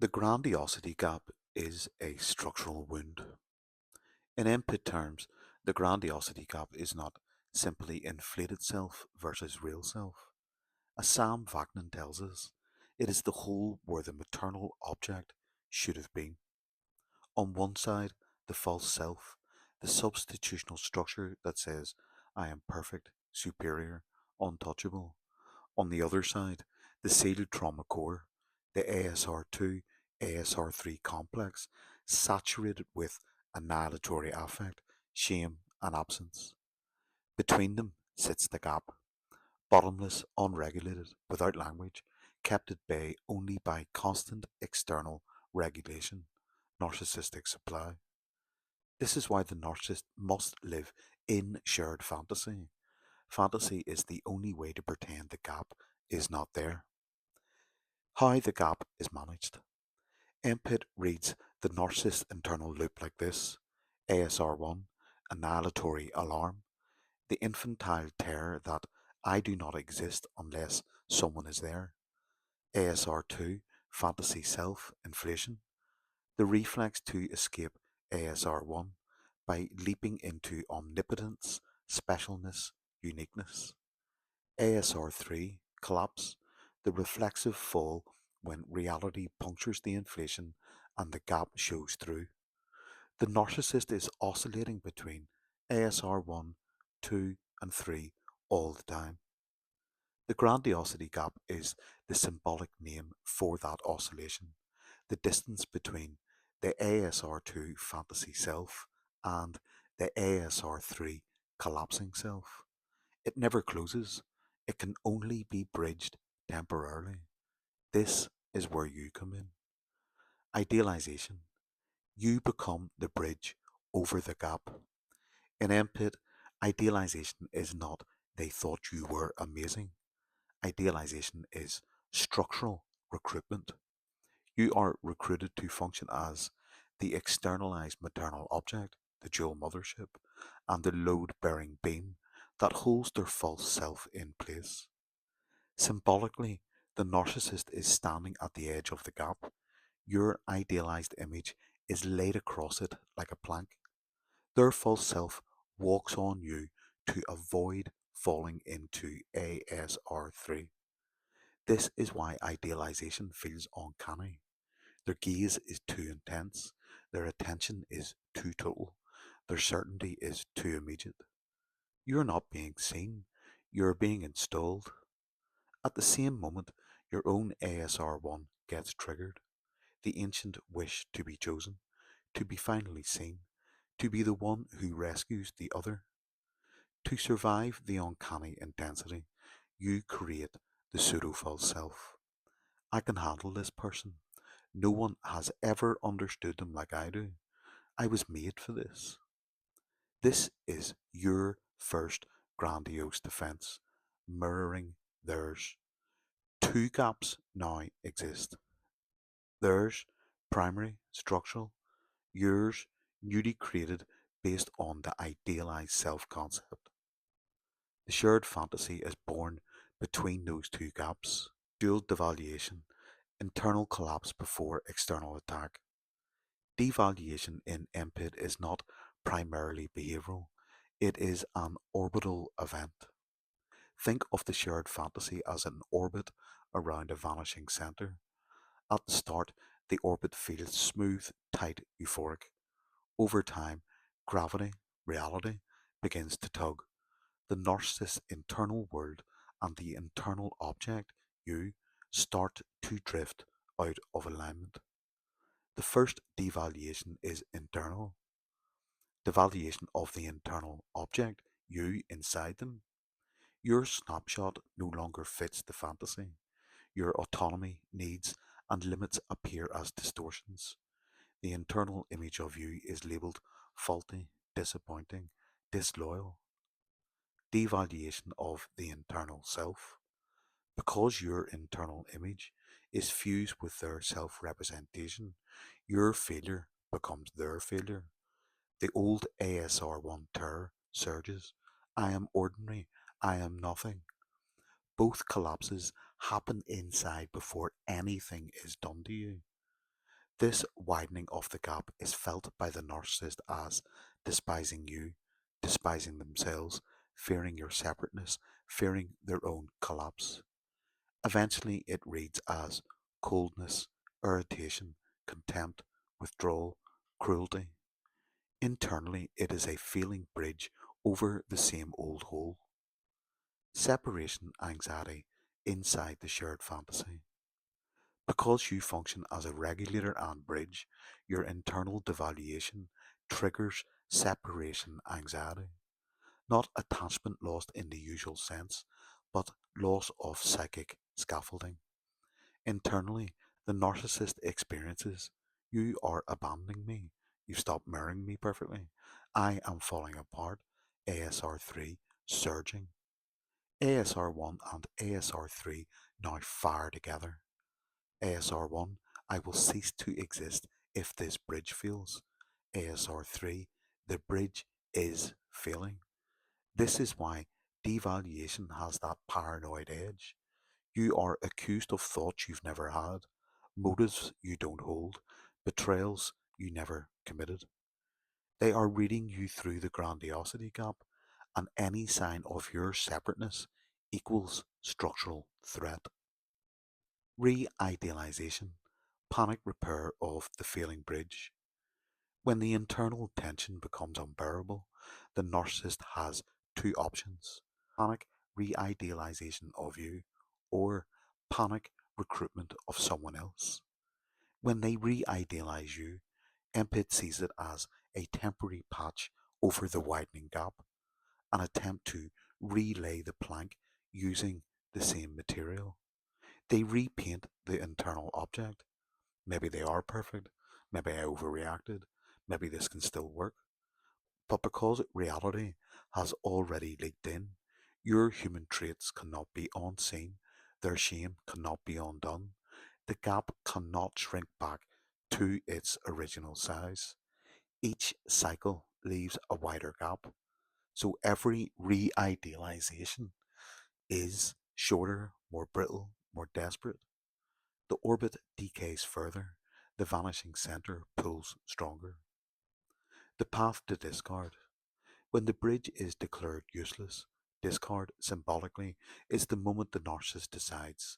The grandiosity gap is a structural wound. In MPIT terms, the grandiosity gap is not simply inflated self versus real self. As Sam Vaknin tells us, it is the hole where the maternal object should have been. On one side, the false self, the substitutional structure that says, I am perfect, superior, untouchable. On the other side, the sealed trauma core, the ASR2, ASR3 complex, saturated with annihilatory affect, shame, and absence. Between them sits the gap, bottomless, unregulated, without language, kept at bay only by constant external regulation, narcissistic supply. This is why the narcissist must live in shared fantasy. Fantasy is the only way to pretend the gap is not there. How the gap is managed. MPIT reads the narcissist internal loop like this: ASR1, annihilatory alarm, the infantile terror that I do not exist unless someone is there. ASR2, fantasy self, inflation, the reflex to escape ASR1 by leaping into omnipotence, specialness, uniqueness. ASR3, collapse, the reflexive fall when reality punctures the inflation and the gap shows through. The narcissist is oscillating between ASR1, 2, and 3 all the time. The grandiosity gap is the symbolic name for that oscillation, the distance between the ASR2 fantasy self and the ASR3 collapsing self. It never closes, it can only be bridged temporarily. This is where you come in. Idealization. You become the bridge over the gap. In MPIT, idealization is not they thought you were amazing. Idealization is structural recruitment. You are recruited to function as the externalized maternal object, the dual mothership, and the load bearing beam that holds their false self in place. Symbolically, the narcissist is standing at the edge of the gap. Your idealized image is laid across it like a plank. Their false self walks on you to avoid falling into ASR3. This is why idealization feels uncanny. Their gaze is too intense, their attention is too total, their certainty is too immediate. You're not being seen, you're being installed. At the same moment, your own ASR1 gets triggered, the ancient wish to be chosen, to be finally seen, to be the one who rescues the other. To survive the uncanny intensity, you create the pseudo false self. I can handle this person. No one has ever understood them like I do. I was made for this. This is your first grandiose defense, mirroring theirs. Two gaps now exist. Theirs, primary, structural; yours, newly created based on the idealized self concept. The shared fantasy is born between those two gaps. Dual devaluation, internal collapse before external attack. Devaluation in MPIT is not primarily behavioral, it is an orbital event. Think of the shared fantasy as an orbit around a vanishing center. At the start, the orbit feels smooth, tight, euphoric. Over time, gravity, reality, begins to tug. The narcissist's internal world and the internal object, you, start to drift out of alignment. The first devaluation is internal, devaluation of the internal object, you inside them. Your snapshot no longer fits the fantasy. Your autonomy, needs, and limits appear as distortions. The internal image of you is labelled faulty, disappointing, disloyal. Devaluation of the internal self. Because your internal image is fused with their self representation, your failure becomes their failure. The old ASR1 terror surges. I am ordinary. I am nothing. Both collapses happen inside before anything is done to you. This widening of the gap is felt by the narcissist as despising you, despising themselves, fearing your separateness, fearing their own collapse. Eventually, it reads as coldness, irritation, contempt, withdrawal, cruelty. Internally, it is a feeling bridge over the same old hole. Separation anxiety inside the shared fantasy. Because you function as a regulator and bridge, your internal devaluation triggers separation anxiety, not attachment lost in the usual sense, but loss of psychic scaffolding. Internally, the narcissist experiences you are abandoning me, you stop mirroring me perfectly, I am falling apart, ASR3 surging. ASR1 and ASR3 now fire together. ASR1, I will cease to exist if this bridge fails. ASR3, the bridge is failing. This is why devaluation has that paranoid edge. You are accused of thoughts you've never had, motives you don't hold, betrayals you never committed. They are reading you through the grandiosity gap, and any sign of your separateness equals structural threat. Re idealization, panic repair of the failing bridge. When the internal tension becomes unbearable, the narcissist has two options: panic re idealization of you, or panic recruitment of someone else. When they re idealize you, MPIT sees it as a temporary patch over the widening gap, an attempt to relay the plank using the same material. They repaint the internal object. Maybe they are perfect. Maybe I overreacted. Maybe this can still work. But because reality has already leaked in, your human traits cannot be unseen. Their shame cannot be undone. The gap cannot shrink back to its original size. Each cycle leaves a wider gap. So every re idealization is shorter, more brittle, more desperate. The orbit decays further, the vanishing center pulls stronger. The path to discard. When the bridge is declared useless, discard symbolically is the moment the narcissist decides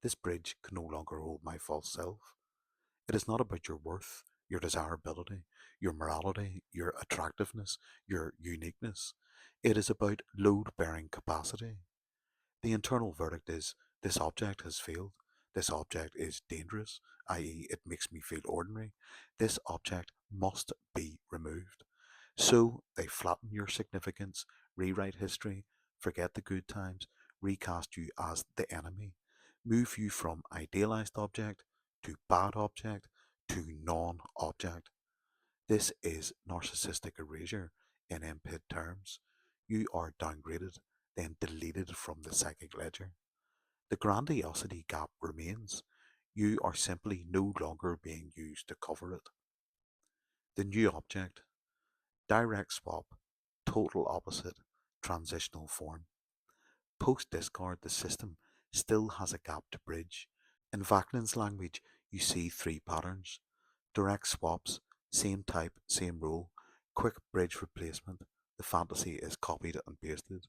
this bridge can no longer hold my false self. It is not about your worth, your desirability, your morality, your attractiveness, your uniqueness. It is about load bearing capacity. The internal verdict is this object has failed. This object is dangerous, i.e., it makes me feel ordinary. This object must be removed. So they flatten your significance, rewrite history, forget the good times, recast you as the enemy, move you from idealized object to bad object to non object. This is narcissistic erasure in MPIT terms. You are downgraded, then deleted from the psychic ledger. The grandiosity gap remains. You are simply no longer being used to cover it. The new object, direct swap, total opposite, transitional form. Post discard, the system still has a gap to bridge. In Vaclin's language, you see three patterns: direct swaps, same type, same role, quick bridge replacement. The fantasy is copied and pasted.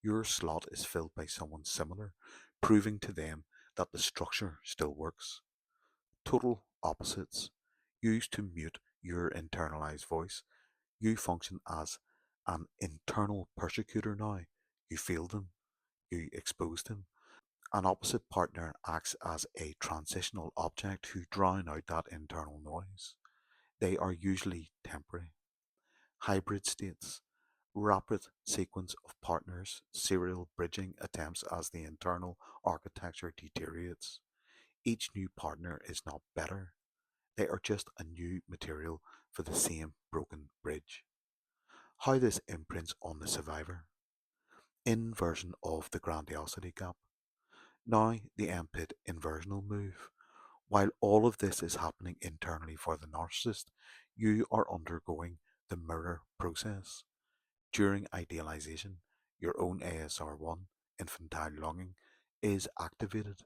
Your slot is filled by someone similar, proving to them that the structure still works. Total opposites, used to mute your internalized voice. You function as an internal persecutor now. You failed them, you exposed him. An opposite partner acts as a transitional object who drown out that internal noise. They are usually temporary. Hybrid states, rapid sequence of partners, serial bridging attempts as the internal architecture deteriorates. Each new partner is not better. They are just a new material for the same broken bridge. How this imprints on the survivor. Inversion of the grandiosity gap. Now the MPIT inversional move. While all of this is happening internally for the narcissist, you are undergoing the mirror process. During idealization, your own ASR1, infantile longing, is activated.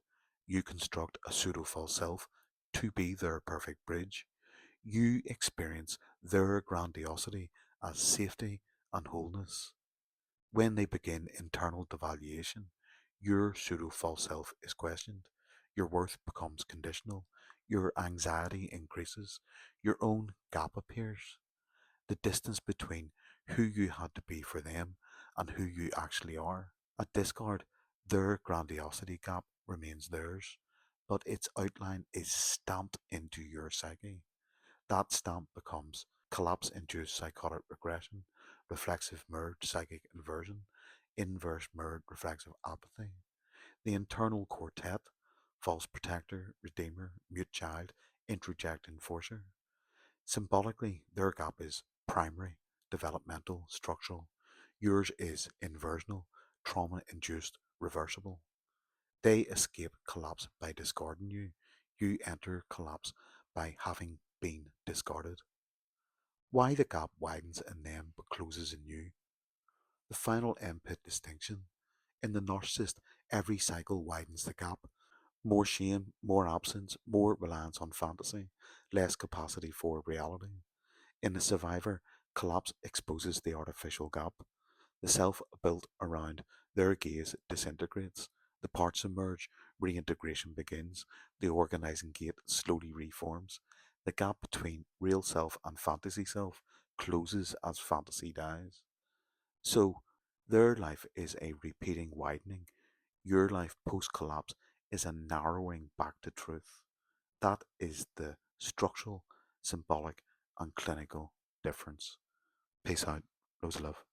You construct a pseudo false self to be their perfect bridge. You experience their grandiosity as safety and wholeness. When they begin internal devaluation, your pseudo false self is questioned, your worth becomes conditional, your anxiety increases, your own gap appears. The distance between who you had to be for them and who you actually are. At discard, their grandiosity gap remains theirs, but its outline is stamped into your psyche. That stamp becomes collapse induced psychotic regression, reflexive mirrored psychic inversion, inverse mirrored reflexive apathy. The internal quartet, false protector, redeemer, mute child, introject enforcer. Symbolically, their gap is primary, developmental, structural. Yours is inversional, trauma induced, reversible. They escape collapse by discarding you. You enter collapse by having been discarded. Why the gap widens in them but closes in you. The final MPIT distinction. In the narcissist, every cycle widens the gap. More shame, more absence, more reliance on fantasy, less capacity for reality. In the survivor, collapse exposes the artificial gap. The self built around their gaze disintegrates. The parts emerge, reintegration begins, the organizing gate slowly reforms. The gap between real self and fantasy self closes as fantasy dies. So, their life is a repeating widening. Your life post collapse is a narrowing back to truth. That is the structural, symbolic, and clinical difference. Peace out. Loads of love.